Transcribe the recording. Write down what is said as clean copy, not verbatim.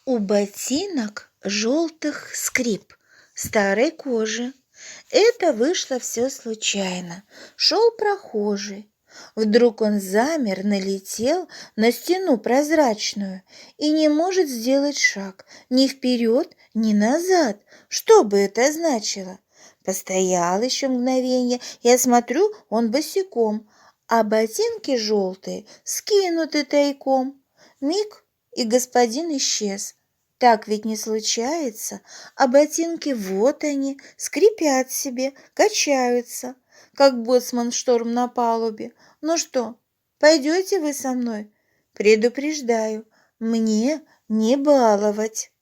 У ботинок желтых скрип старой кожи. Это вышло все случайно. Шел прохожий. Вдруг он замер, налетел на стену прозрачную и не может сделать шаг ни вперед, ни назад. Что бы это значило? Постоял еще мгновенье, я смотрю, он босиком, а ботинки желтые скинуты тайком. Миг, и господин исчез. Так ведь не случается, а ботинки вот они, скрипят себе, качаются, как боцман шторм на палубе. Ну что, пойдете вы со мной? Предупреждаю, мне не баловать.